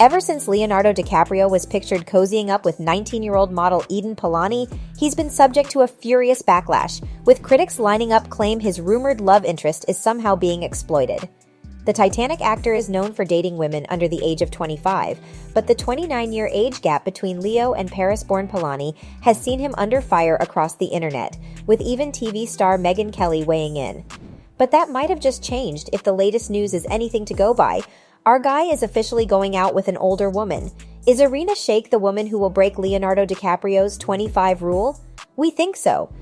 Ever since Leonardo DiCaprio was pictured cozying up with 19-year-old model Eden Polani, he's been subject to a furious backlash, with critics lining up claim his rumored love interest is somehow being exploited. The Titanic actor is known for dating women under the age of 25, but the 29-year age gap between Leo and Paris-born Polani has seen him under fire across the internet, with even TV star Megyn Kelly weighing in. But that might have just changed if the latest news is anything to go by. Our guy is officially going out with an older woman. Is Irina Shayk the woman who will break Leonardo DiCaprio's 25 rule? We think so.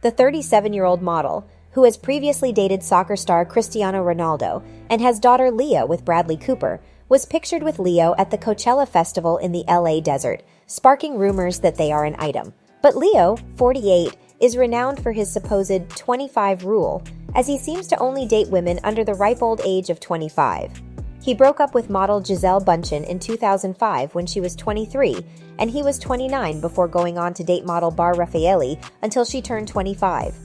The 37-year-old model, who has previously dated soccer star Cristiano Ronaldo and has daughter Leah with Bradley Cooper, was pictured with Leo at the Coachella Festival in the LA desert, sparking rumors that they are an item. But Leo, 48, is renowned for his supposed 25 rule, as he seems to only date women under the ripe old age of 25. He broke up with model Gisele Bündchen in 2005 when she was 23, and he was 29 before going on to date model Bar Raffaelli until she turned 25.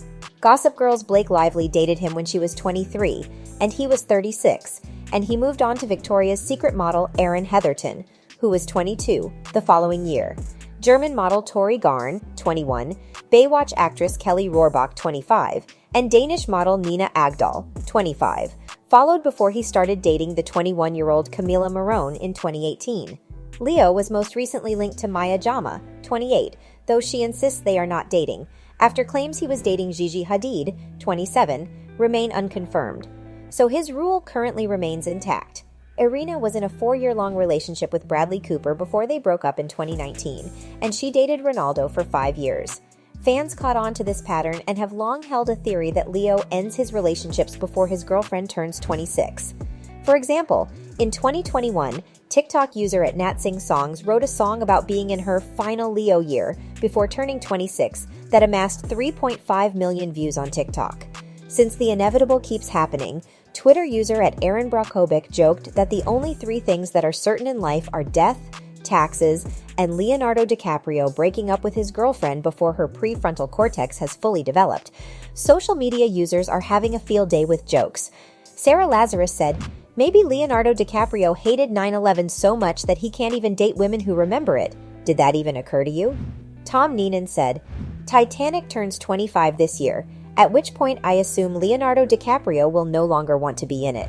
Gossip Girl's Blake Lively dated him when she was 23, and he was 36, and he moved on to Victoria's Secret model Erin Heatherton, who was 22, the following year. German model Tori Garn, 21, Baywatch actress Kelly Rohrbach, 25, and Danish model Nina Agdal, 25, followed before he started dating the 21-year-old Camila Morrone in 2018. Leo was most recently linked to Maya Jama, 28, though she insists they are not dating, after claims he was dating Gigi Hadid, 27, remain unconfirmed. So his rule currently remains intact. Irina was in a 4-year-long relationship with Bradley Cooper before they broke up in 2019, and she dated Ronaldo for 5 years. Fans caught on to this pattern and have long held a theory that Leo ends his relationships before his girlfriend turns 26. For example, in 2021, TikTok user at NatSingSongs wrote a song about being in her final Leo year before turning 26 that amassed 3.5 million views on TikTok. Since the inevitable keeps happening, Twitter user at Aaron Brockovic joked that the only 3 things that are certain in life are death, taxes, and Leonardo DiCaprio breaking up with his girlfriend before her prefrontal cortex has fully developed. Social media users are having a field day with jokes. Sarah Lazarus said, "Maybe Leonardo DiCaprio hated 9/11 so much that he can't even date women who remember it. Did that even occur to you?" Tom Neenan said, "Titanic turns 25 this year, at which point I assume Leonardo DiCaprio will no longer want to be in it."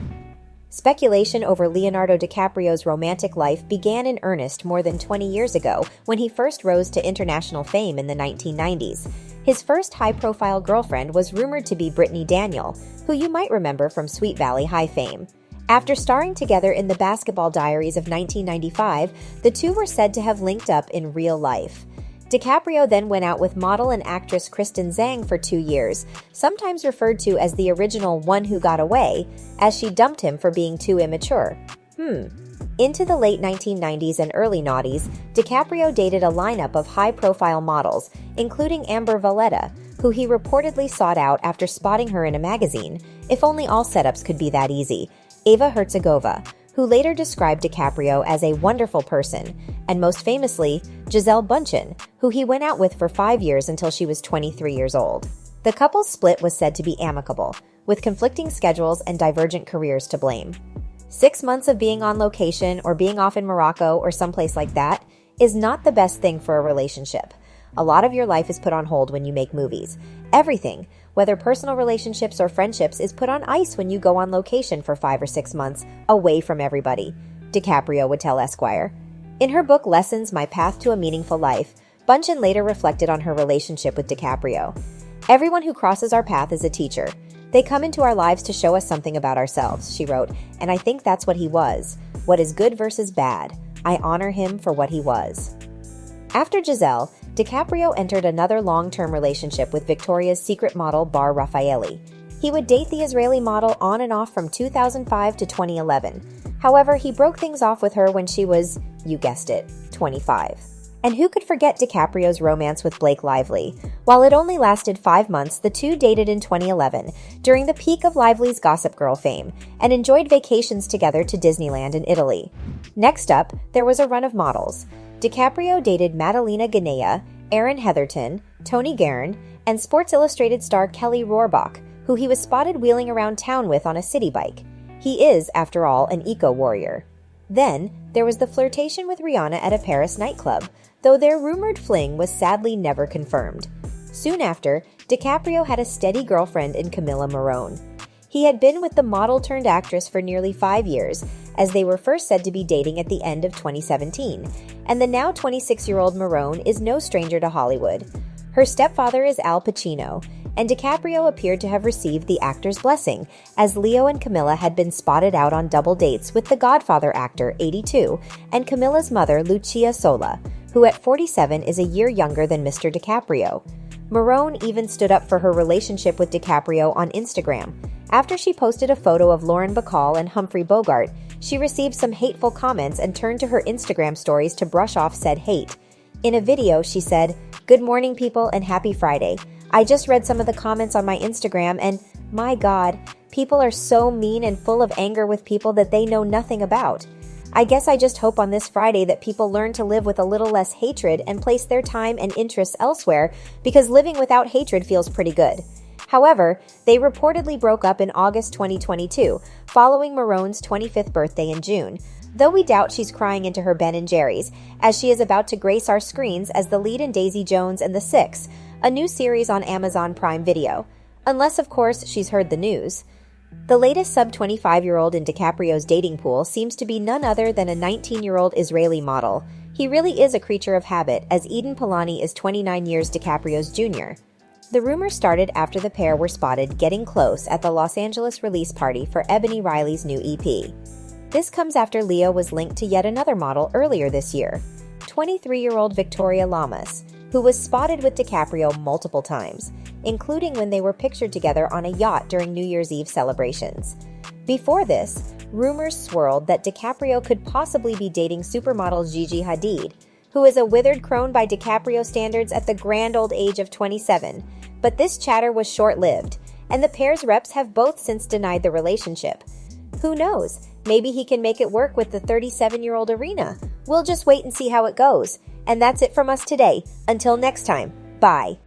Speculation over Leonardo DiCaprio's romantic life began in earnest more than 20 years ago when he first rose to international fame in the 1990s. His first high-profile girlfriend was rumored to be Brittany Daniel, who you might remember from Sweet Valley High fame. After starring together in The Basketball Diaries of 1995, the two were said to have linked up in real life. DiCaprio then went out with model and actress Kristen Zhang for 2 years, sometimes referred to as the original One Who Got Away, as she dumped him for being too immature. Into the late 1990s and early noughties, DiCaprio dated a lineup of high-profile models, including Amber Valletta, who he reportedly sought out after spotting her in a magazine, if only all setups could be that easy, Eva Herzegovina, who later described DiCaprio as a wonderful person, and most famously, Gisele Bündchen, who he went out with for 5 years until she was 23 years old. The couple's split was said to be amicable, with conflicting schedules and divergent careers to blame. 6 months of being on location or being off in Morocco or someplace like that is not the best thing for a relationship. A lot of your life is put on hold when you make movies. Everything, whether personal relationships or friendships, is put on ice when you go on location for 5 or 6 months, away from everybody, DiCaprio would tell Esquire. In her book Lessons, My Path to a Meaningful Life, Bündchen later reflected on her relationship with DiCaprio. "Everyone who crosses our path is a teacher. They come into our lives to show us something about ourselves," she wrote, "and I think that's what he was. What is good versus bad. I honor him for what he was." After Gisele, DiCaprio entered another long-term relationship with Victoria's Secret model Bar Raffaelli. He would date the Israeli model on and off from 2005 to 2011. However, he broke things off with her when she was, you guessed it, 25. And who could forget DiCaprio's romance with Blake Lively? While it only lasted 5 months, the two dated in 2011, during the peak of Lively's Gossip Girl fame, and enjoyed vacations together to Disneyland in Italy. Next up, there was a run of models. DiCaprio dated Madalena Ganea, Erin Heatherton, Toni Guerin, and Sports Illustrated star Kelly Rohrbach, who who he was spotted wheeling around town with on a city bike. He is, after all, an eco-warrior. Then, there was the flirtation with Rihanna at a Paris nightclub, though their rumored fling was sadly never confirmed. Soon after, DiCaprio had a steady girlfriend in Camilla Morrone. He had been with the model-turned-actress for nearly 5 years, as they were first said to be dating at the end of 2017, and the now 26-year-old Morrone is no stranger to Hollywood. Her stepfather is Al Pacino, and DiCaprio appeared to have received the actor's blessing, as Leo and Camilla had been spotted out on double dates with the Godfather actor, 82, and Camilla's mother, Lucia Sola, who at 47 is a year younger than Mr. DiCaprio. Morrone even stood up for her relationship with DiCaprio on Instagram. After she posted a photo of Lauren Bacall and Humphrey Bogart, she received some hateful comments and turned to her Instagram stories to brush off said hate. In a video, she said, "Good morning, people, and happy Friday. I just read some of the comments on my Instagram and, my God, people are so mean and full of anger with people that they know nothing about. I guess I just hope on this Friday that people learn to live with a little less hatred and place their time and interests elsewhere, because living without hatred feels pretty good." However, they reportedly broke up in August 2022, following Morrone's 25th birthday in June, though we doubt she's crying into her Ben & Jerry's, as she is about to grace our screens as the lead in Daisy Jones and the Six, a new series on Amazon Prime Video. Unless, of course, she's heard the news. The latest sub-25-year-old in DiCaprio's dating pool seems to be none other than a 19-year-old Israeli model. He really is a creature of habit, as Eden Polani is 29 years DiCaprio's junior. The rumor started after the pair were spotted getting close at the Los Angeles release party for Ebony Riley's new EP. This comes after Leo was linked to yet another model earlier this year, 23-year-old Victoria Lamas, who was spotted with DiCaprio multiple times, including when they were pictured together on a yacht during New Year's Eve celebrations. Before this, rumors swirled that DiCaprio could possibly be dating supermodel Gigi Hadid, who is a withered crone by DiCaprio standards at the grand old age of 27. But this chatter was short-lived, and the pair's reps have both since denied the relationship. Who knows? Maybe he can make it work with the 37-year-old Arena. We'll just wait and see how it goes. And that's it from us today. Until next time, bye.